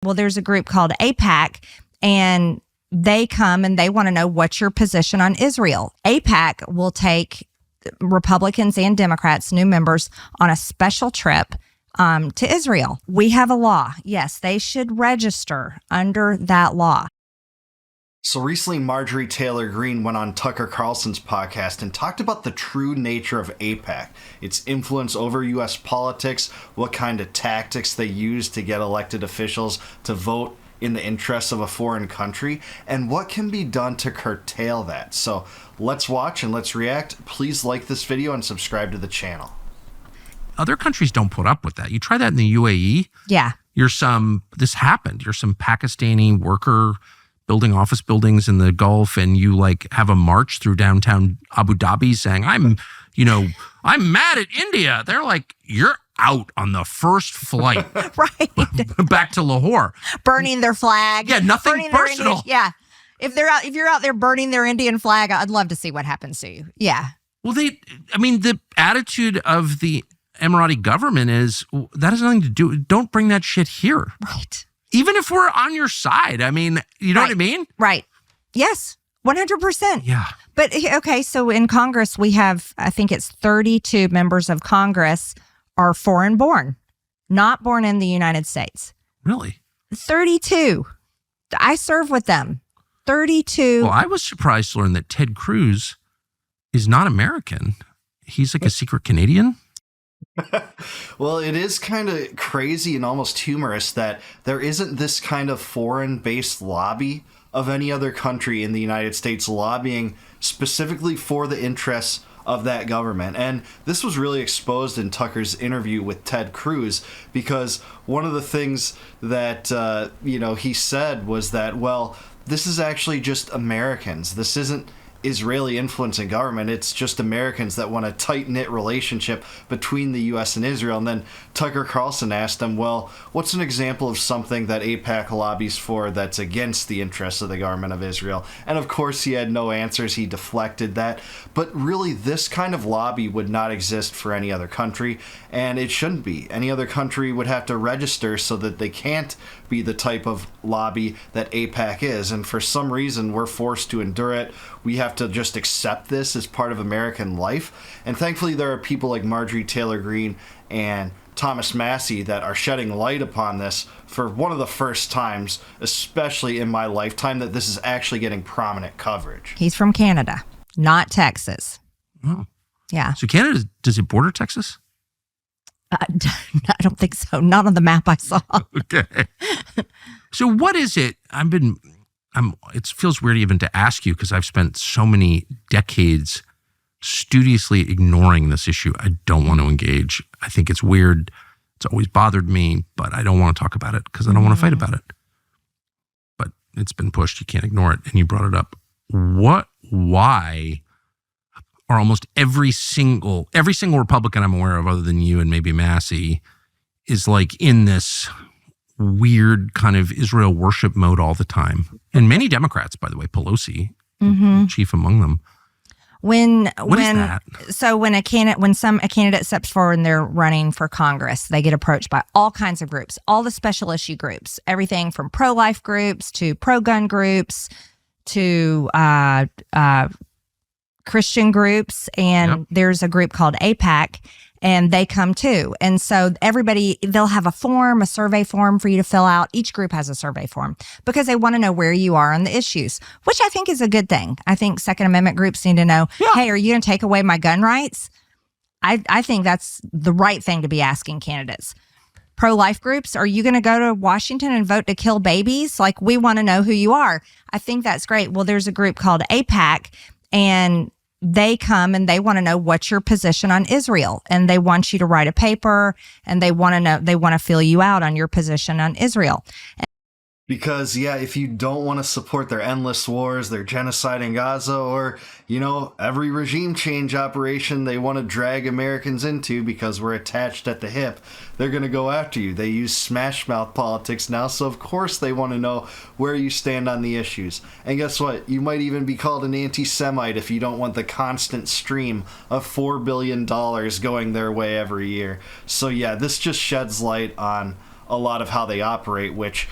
Well, there's a group called AIPAC, and they come and they want to know what's your position on Israel. AIPAC will take Republicans and Democrats, new members, on a special trip to Israel. We have a law. Yes, they should register under that law. So recently, Marjorie Taylor Greene went on Tucker Carlson's podcast and talked about the true nature of AIPAC, its influence over U.S. politics, what kind of tactics they use to get elected officials to vote in the interests of a foreign country, and what can be done to curtail that. So let's watch and let's react. Please like this video and subscribe to the channel. Other countries don't put up with that. You try that in the UAE. Yeah. This happened. You're some Pakistani worker building office buildings in the Gulf, and you like have a march through downtown Abu Dhabi saying, I'm mad at India. They're like, you're out on the first flight right back to Lahore. Burning their flag. Yeah, nothing personal. Yeah. If you're out there burning their Indian flag, I'd love to see what happens to you. Yeah. Well, the attitude of the Emirati government is that has nothing to do. Don't bring that shit here. Right. Even if we're on your side. I mean, you know what I mean? Right. Yes. 100%. Yeah. But okay, so in Congress, we have, I think it's 32 members of Congress are foreign born, not born in the United States. Really? 32. I serve with them. 32. Well, I was surprised to learn that Ted Cruz is not American. He's like a secret Canadian. Well, it is kind of crazy and almost humorous that there isn't this kind of foreign-based lobby of any other country in the United States lobbying specifically for the interests of that government. And this was really exposed in Tucker's interview with Ted Cruz, because one of the things that he said was that, well, this is actually just Americans. This isn't Israeli influencing government. It's just Americans that want a tight-knit relationship between the U.S. and Israel. And then Tucker Carlson asked him, well, what's an example of something that AIPAC lobbies for that's against the interests of the government of Israel? And of course, he had no answers. He deflected that. But really, this kind of lobby would not exist for any other country, and it shouldn't be. Any other country would have to register so that they can't be the type of lobby that AIPAC is. And for some reason, we're forced to endure it. We have to just accept this as part of American life. And thankfully, there are people like Marjorie Taylor Greene and Thomas Massie that are shedding light upon this for one of the first times, especially in my lifetime, that this is actually getting prominent coverage. He's from Canada, not Texas. Oh. Yeah. So Canada, does it border Texas? I don't think so. Not on the map I saw. Okay. So what is it? It feels weird even to ask you, because I've spent so many decades studiously ignoring this issue. I don't want to engage. I think it's weird. It's always bothered me, but I don't want to talk about it because I don't want to fight about it. But it's been pushed. You can't ignore it. And you brought it up. Why are almost every single Republican I'm aware of, other than you and maybe Massie, is like in this weird kind of Israel worship mode all the time? And many Democrats, by the way, Pelosi, chief among them. When is that? So when a candidate steps forward and they're running for Congress, they get approached by all kinds of groups, all the special issue groups, everything from pro-life groups to pro-gun groups to Christian groups. And there's a group called AIPAC, and they come too. And so they'll have a survey form for you to fill out. Each group has a survey form because they want to know where you are on the issues, which I think is a good thing. I think Second Amendment groups need to know, hey, are you going to take away my gun rights? I think that's the right thing to be asking candidates. Pro-life groups, are you going to go to Washington and vote to kill babies? Like, we want to know who you are. I think that's great. Well, there's a group called AIPAC, and they come and they want to know what's your position on Israel, and they want you to write a paper, and they want to fill you out on your position on Israel. Because, if you don't want to support their endless wars, their genocide in Gaza, or, every regime change operation they want to drag Americans into because we're attached at the hip, they're going to go after you. They use smash mouth politics now, so of course they want to know where you stand on the issues. And guess what? You might even be called an anti-Semite if you don't want the constant stream of $4 billion going their way every year. So this just sheds light on a lot of how they operate, which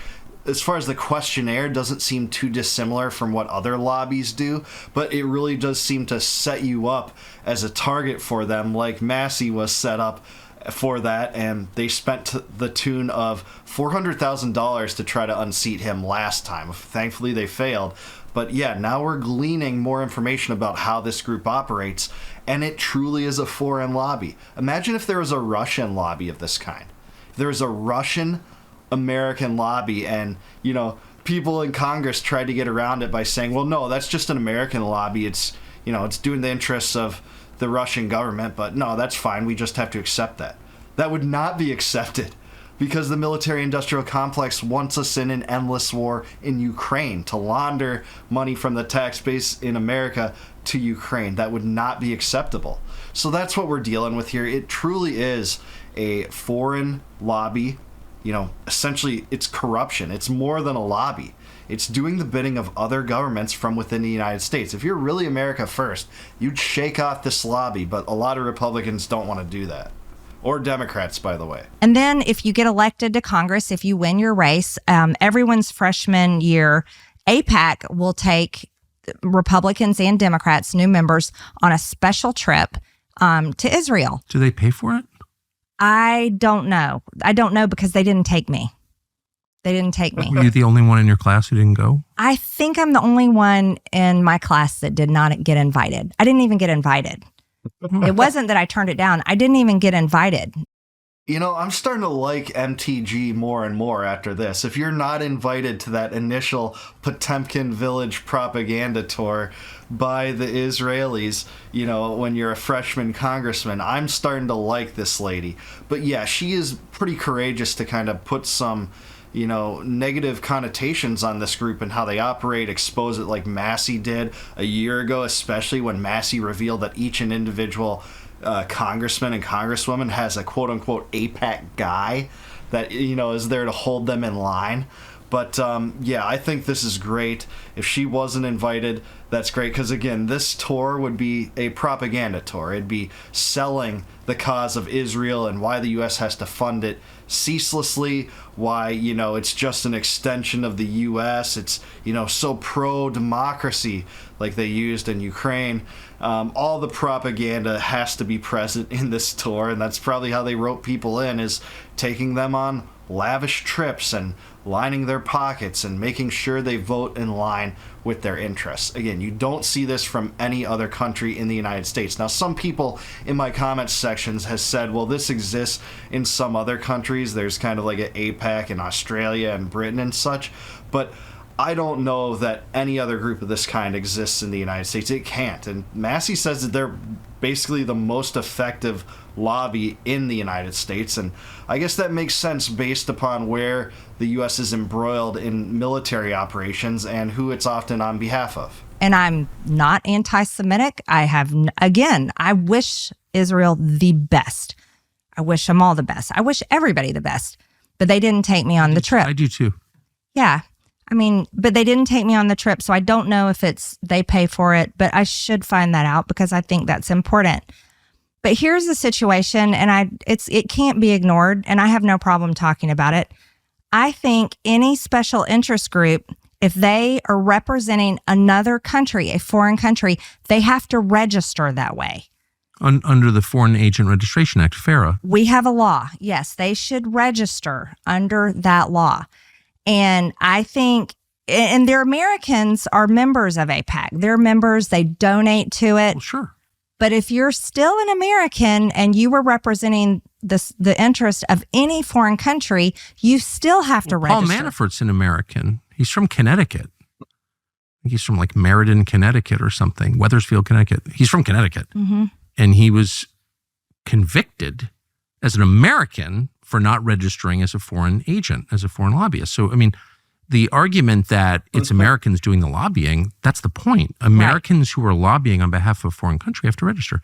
as far as the questionnaire, doesn't seem too dissimilar from what other lobbies do, but it really does seem to set you up as a target for them, like Massey was set up for that, and they spent the tune of $400,000 to try to unseat him last time. Thankfully, they failed. But yeah, now we're gleaning more information about how this group operates, and it truly is a foreign lobby. Imagine if there was a Russian lobby of this kind. If there was a Russian American lobby, and, you know, people in Congress tried to get around it by saying, well, no, that's just an American lobby. It's, you know, it's doing the interests of the Russian government, but no, that's fine. We just have to accept that. That would not be accepted, because the military-industrial complex wants us in an endless war in Ukraine to launder money from the tax base in America to Ukraine. That would not be acceptable. So that's what we're dealing with here. It truly is a foreign lobby. You know, essentially, it's corruption. It's more than a lobby. It's doing the bidding of other governments from within the United States. If you're really America first, you'd shake off this lobby, but a lot of Republicans don't want to do that. Or Democrats, by the way. And then if you get elected to Congress, if you win your race, everyone's freshman year, AIPAC will take Republicans and Democrats, new members, on a special trip to Israel. Do they pay for it? I don't know. I don't know because they didn't take me. They didn't take me. Were you the only one in your class who didn't go? I think I'm the only one in my class that did not get invited. I didn't even get invited. It wasn't that I turned it down. I didn't even get invited. You know, I'm starting to like MTG more and more after this. If you're not invited to that initial Potemkin Village propaganda tour by the Israelis, you know, when you're a freshman congressman, I'm starting to like this lady. But yeah, she is pretty courageous to kind of put some, you know, negative connotations on this group and how they operate, expose it like Massey did a year ago, especially when Massey revealed that each and individual congressman and congresswoman has a quote-unquote AIPAC guy that, you know, is there to hold them in line. But yeah, I think this is great. If she wasn't invited, that's great, because again, this tour would be a propaganda tour. It'd be selling the cause of Israel and why the U.S. has to fund it ceaselessly, why, you know, it's just an extension of the U.S. It's, you know, so pro-democracy like they used in Ukraine. All the propaganda has to be present in this tour, and that's probably how they wrote people in, is taking them on lavish trips and lining their pockets and making sure they vote in line with their interests. Again, you don't see this from any other country in the United States. Now, some people in my comments sections has said, well, this exists in some other countries. There's kind of like an AIPAC in Australia and Britain and such, but I don't know that any other group of this kind exists in the United States. It can't. And Massey says that they're basically the most effective lobby in the United States. And I guess that makes sense based upon where the U.S. is embroiled in military operations and who it's often on behalf of. And I'm not anti-Semitic. I wish Israel the best. I wish them all the best. I wish everybody the best. But they didn't take me on the trip. I do too. Yeah. I mean, but they didn't take me on the trip, so I don't know if it's they pay for it, but I should find that out because I think that's important. But here's the situation, and it can't be ignored, and I have no problem talking about it. I think any special interest group, if they are representing another country, a foreign country, they have to register that way. Under the Foreign Agent Registration Act, FARA. We have a law. Yes, they should register under that law. And I think, and their Americans are members of AIPAC. They're members, they donate to it. Well, sure. But if you're still an American and you were representing the interest of any foreign country, you still have to register. Paul Manafort's an American. He's from Connecticut. I think he's from like Meriden, Connecticut or something. Wethersfield, Connecticut. He's from Connecticut. Mm-hmm. And he was convicted as an American for not registering as a foreign agent, as a foreign lobbyist. So, I mean, the argument that it's Americans doing the lobbying, that's the point. Americans who are lobbying on behalf of a foreign country have to register.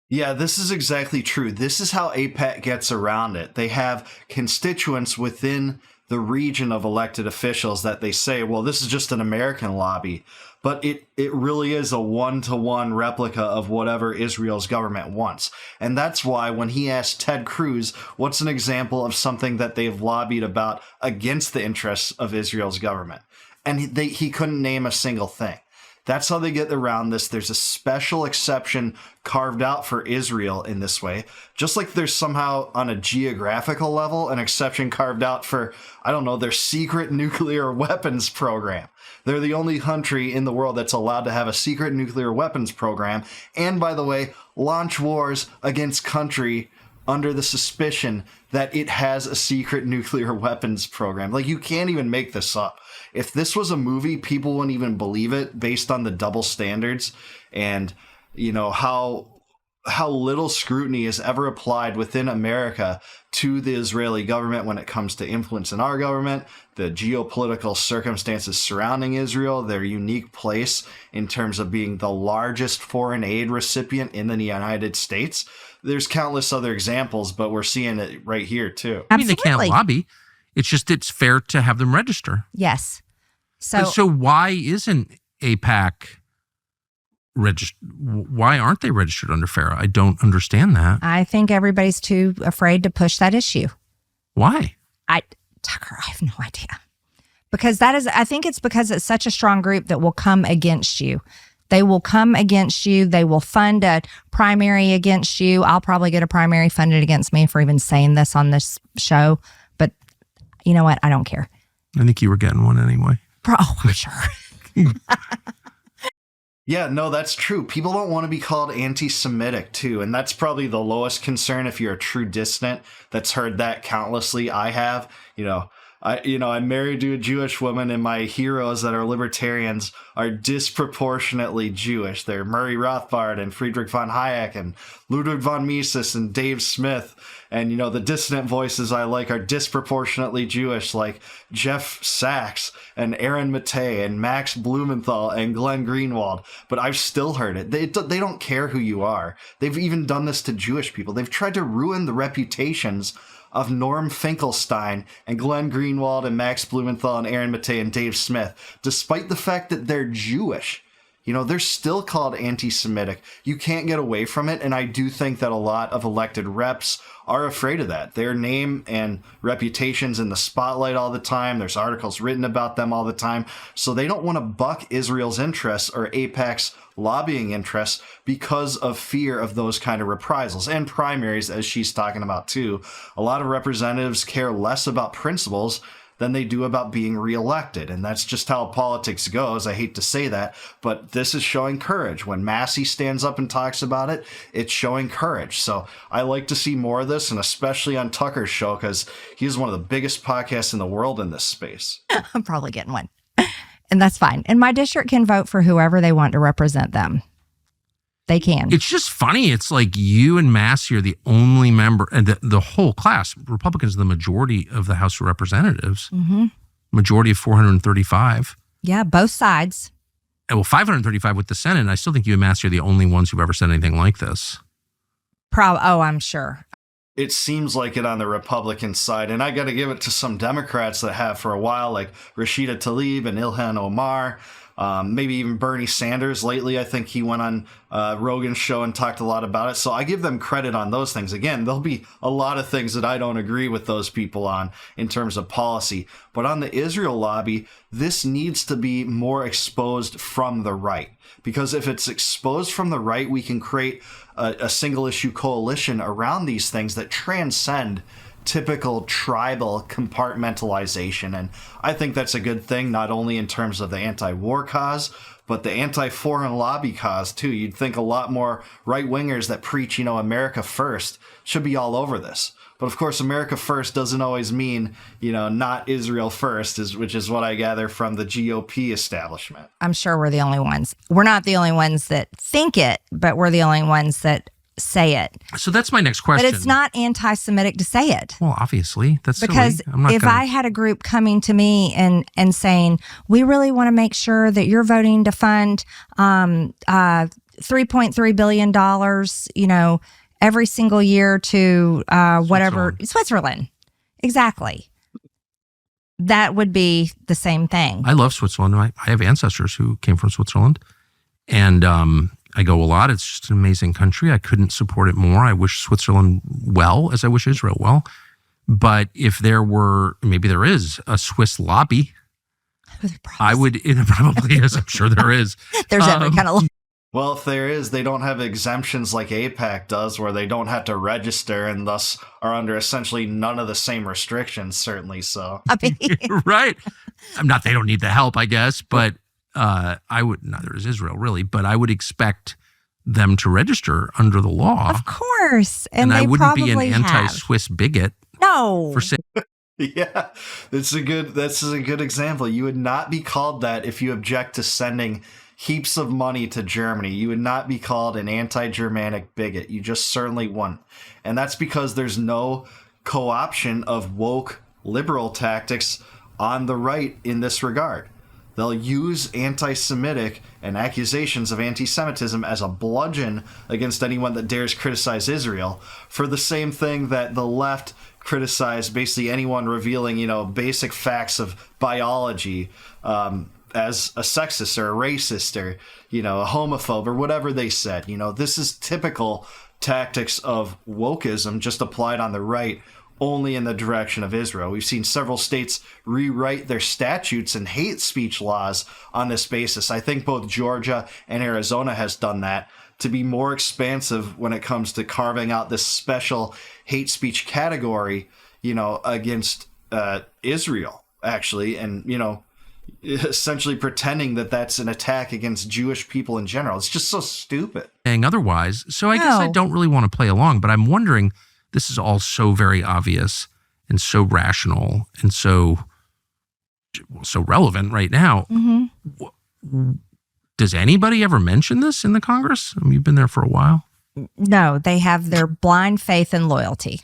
Yeah, this is exactly true. This is how AIPAC gets around it. They have constituents within the region of elected officials that they say, well, this is just an American lobby. But it really is a one-to-one replica of whatever Israel's government wants. And that's why when he asked Ted Cruz, what's an example of something that they've lobbied about against the interests of Israel's government? And he couldn't name a single thing. That's how they get around this. There's a special exception carved out for Israel in this way. Just like there's somehow on a geographical level an exception carved out for, I don't know, their secret nuclear weapons program. They're the only country in the world that's allowed to have a secret nuclear weapons program. And by the way, launch wars against country under the suspicion that it has a secret nuclear weapons program. Like, you can't even make this up. If this was a movie, people wouldn't even believe it based on the double standards and, you know, how little scrutiny is ever applied within America to the Israeli government when it comes to influence in our government, the geopolitical circumstances surrounding Israel, their unique place in terms of being the largest foreign aid recipient in the United States. There's countless other examples, but we're seeing it right here too. I mean, they can't lobby. It's just, it's fair to have them register. Yes. So why isn't AIPAC registered? Why aren't they registered under FARA? I don't understand that. I think everybody's too afraid to push that issue. Why? Tucker, I have no idea. Because I think it's because it's such a strong group that will come against you. They will come against you. They will fund a primary against you. I'll probably get a primary funded against me for even saying this on this show. But you know what? I don't care. I think you were getting one anyway. Oh, I'm sure. Yeah, no, that's true. People don't want to be called anti-Semitic, too. And that's probably the lowest concern if you're a true dissident that's heard that countlessly. I have. I'm married to a Jewish woman, and my heroes that are libertarians are disproportionately Jewish. They're Murray Rothbard and Friedrich von Hayek and Ludwig von Mises and Dave Smith. And, you know, the dissident voices I like are disproportionately Jewish, like Jeff Sachs and Aaron Mattei and Max Blumenthal and Glenn Greenwald. But I've still heard it. They don't care who you are. They've even done this to Jewish people. They've tried to ruin the reputations of Norm Finkelstein and Glenn Greenwald and Max Blumenthal and Aaron Mattei and Dave Smith, despite the fact that they're Jewish. You know, they're still called anti-Semitic. You can't get away from it, and I do think that a lot of elected reps are afraid of that. Their name and reputation's in the spotlight all the time. There's articles written about them all the time. So they don't want to buck Israel's interests or AIPAC's lobbying interests because of fear of those kind of reprisals and primaries, as she's talking about too. A lot of representatives care less about principles than they do about being reelected. And that's just how politics goes. I hate to say that, but this is showing courage. When Massey stands up and talks about it, it's showing courage. So I like to see more of this, and especially on Tucker's show, because he's one of the biggest podcasts in the world in this space. I'm probably getting one. And that's fine. And my district can vote for whoever they want to represent them. They can. It's just funny. It's like you and Massey are the only member, and the whole class, Republicans are the majority of the House of Representatives, majority of 435. Yeah, both sides. And well, 535 with the Senate. And I still think you and Massey are the only ones who've ever said anything like this. I'm sure. It seems like it on the Republican side, and I got to give it to some Democrats that have for a while, like Rashida Tlaib and Ilhan Omar. Maybe even Bernie Sanders lately. I think he went on Rogan's show and talked a lot about it. So I give them credit on those things. Again, there'll be a lot of things that I don't agree with those people on in terms of policy. But on the Israel lobby, this needs to be more exposed from the right. Because if it's exposed from the right, we can create a single issue coalition around these things that transcend typical tribal compartmentalization. And I think that's a good thing, not only in terms of the anti-war cause, but the anti-foreign lobby cause too. You'd think a lot more right-wingers that preach, America first should be all over this. But of course, America first doesn't always mean, not Israel first, which is what I gather from the GOP establishment. I'm sure we're the only ones. We're not the only ones that think it, but we're the only ones that say it. So that's my next question. But it's not anti-Semitic to say it. Well, obviously. That's because silly. if I had a group coming to me and saying, we really want to make sure that you're voting to fund $3.3 billion, every single year to whatever, Switzerland. Exactly. That would be the same thing. I love Switzerland. I have ancestors who came from Switzerland, and I go a lot. It's just an amazing country. I couldn't support it more. I wish Switzerland well, as I wish Israel well. But if there were, maybe there is a Swiss lobby, I would, it probably is. I'm sure there is. There's every kind of. Well, if there is, they don't have exemptions like AIPAC does, where they don't have to register and thus are under essentially none of the same restrictions, certainly so. I mean, Right. I'm not, they don't need the help, I guess, but I would, neither is Israel really, but I would expect them to register under the law. of course. And I they wouldn't be an probably have. anti-Swiss bigot No. for saying, Yeah, that's a good example. You would not be called that if you object to sending heaps of money to Germany. You would not be called an anti-Germanic bigot. You just certainly wouldn't. And that's because there's no co-option of woke liberal tactics on the right in this regard. They'll use anti-Semitic and accusations of anti-Semitism as a bludgeon against anyone that dares criticize Israel, for the same thing that the left criticize basically anyone revealing, basic facts of biology as a sexist or a racist or, a homophobe or whatever they said. This is typical tactics of wokeism just applied on the right, only in the direction of Israel. We've seen several states rewrite their statutes and hate speech laws on this basis. I think both Georgia and Arizona has done that to be more expansive when it comes to carving out this special hate speech category, against Israel, actually, and, essentially pretending that that's an attack against Jewish people in general. It's just so stupid. saying otherwise. So I guess I don't really want to play along, but I'm wondering, this is all so very obvious and so rational and so relevant right now. Mm-hmm. Does anybody ever mention this in the Congress? I mean, you've been there for a while. No, they have their blind faith and loyalty.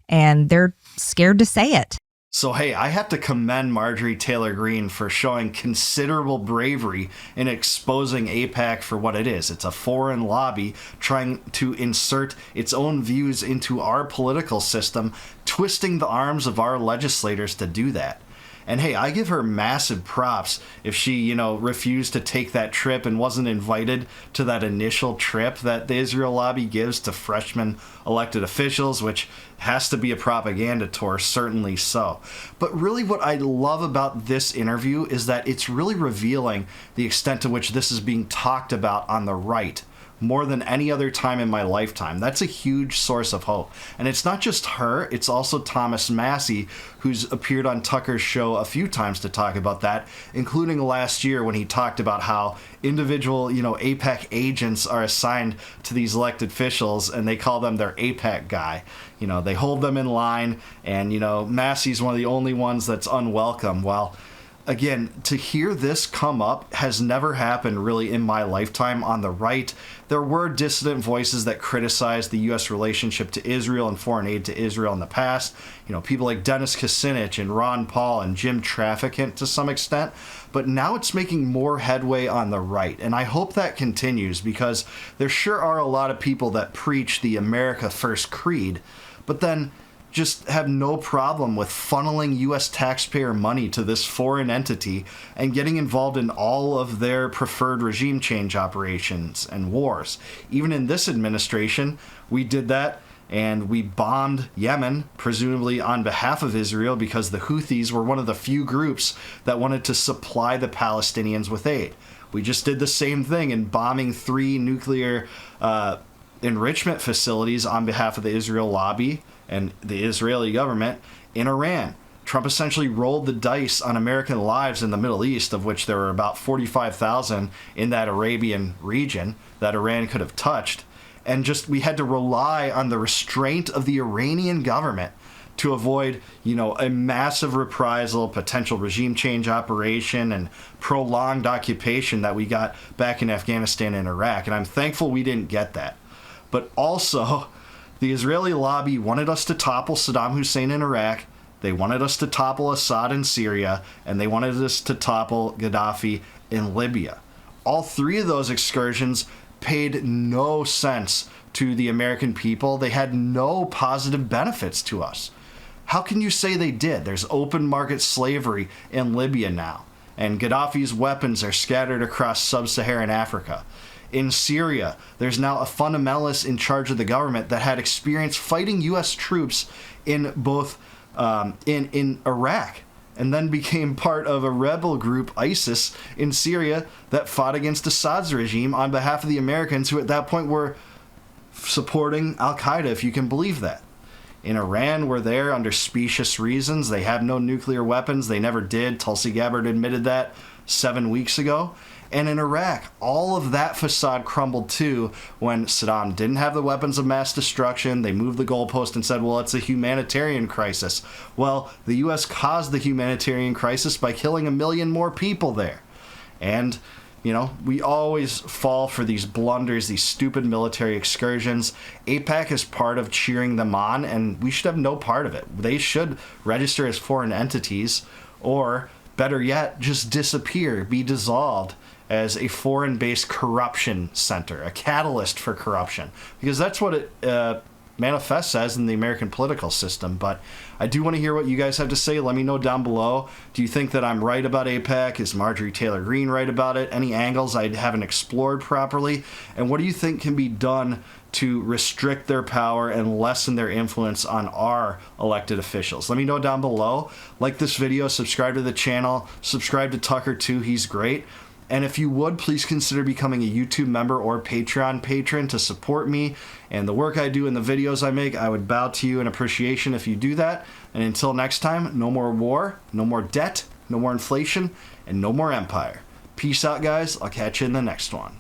And they're scared to say it. So, hey, I have to commend Marjorie Taylor Greene for showing considerable bravery in exposing AIPAC for what it is. It's a foreign lobby trying to insert its own views into our political system, twisting the arms of our legislators to do that. And hey, I give her massive props if she, refused to take that trip and wasn't invited to that initial trip that the Israel lobby gives to freshman elected officials, which has to be a propaganda tour, certainly so. But really what I love about this interview is that it's really revealing the extent to which this is being talked about on the right more than any other time in my lifetime. That's a huge source of hope. And it's not just her, it's also Thomas Massey, who's appeared on Tucker's show a few times to talk about that, including last year when he talked about how individual, AIPAC agents are assigned to these elected officials and they call them their AIPAC guy. They hold them in line and, Massey's one of the only ones that's unwelcome. Well, again, to hear this come up has never happened really in my lifetime on the right. There were dissident voices that criticized the U.S. relationship to Israel and foreign aid to Israel in the past. People like Dennis Kucinich and Ron Paul and Jim Traficant to some extent. But now it's making more headway on the right. And I hope that continues because there sure are a lot of people that preach the America First creed, but then just have no problem with funneling U.S. taxpayer money to this foreign entity and getting involved in all of their preferred regime change operations and wars. Even in this administration, we did that, and we bombed Yemen, presumably on behalf of Israel, because the Houthis were one of the few groups that wanted to supply the Palestinians with aid. We just did the same thing in bombing 3 nuclear enrichment facilities on behalf of the Israel lobby and the Israeli government in Iran. Trump essentially rolled the dice on American lives in the Middle East, of which there were about 45,000 in that Arabian region that Iran could have touched. And we had to rely on the restraint of the Iranian government to avoid, a massive reprisal, potential regime change operation, and prolonged occupation that we got back in Afghanistan and Iraq. And I'm thankful we didn't get that. But also, the Israeli lobby wanted us to topple Saddam Hussein in Iraq, they wanted us to topple Assad in Syria, and they wanted us to topple Gaddafi in Libya. All 3 of those excursions paid no sense to the American people. They had no positive benefits to us. How can you say they did? There's open market slavery in Libya now, and Gaddafi's weapons are scattered across sub-Saharan Africa. In Syria, there's now a fundamentalist in charge of the government that had experience fighting U.S. troops in both in Iraq, and then became part of a rebel group, ISIS, in Syria that fought against Assad's regime on behalf of the Americans, who at that point were supporting al-Qaeda, if you can believe that. In Iran, we're there under specious reasons. They have no nuclear weapons. They never did. Tulsi Gabbard admitted that 7 weeks ago. And in Iraq, all of that facade crumbled too when Saddam didn't have the weapons of mass destruction. They moved the goalpost and said, well, it's a humanitarian crisis. Well, the U.S. caused the humanitarian crisis by killing 1 million more people there. And, you know, we always fall for these blunders, these stupid military excursions. AIPAC is part of cheering them on, and we should have no part of it. They should register as foreign entities, or better yet, just disappear, be dissolved as a foreign-based corruption center, a catalyst for corruption, because that's what it manifests as in the American political system. But I do want to hear what you guys have to say. Let me know down below. Do you think that I'm right about AIPAC? Is Marjorie Taylor Greene right about it? Any angles I haven't explored properly? And what do you think can be done to restrict their power and lessen their influence on our elected officials? Let me know down below. Like this video, subscribe to the channel, subscribe to Tucker too, he's great. And if you would, please consider becoming a YouTube member or Patreon patron to support me and the work I do and the videos I make. I would bow to you in appreciation if you do that. And until next time, no more war, no more debt, no more inflation, and no more empire. Peace out, guys. I'll catch you in the next one.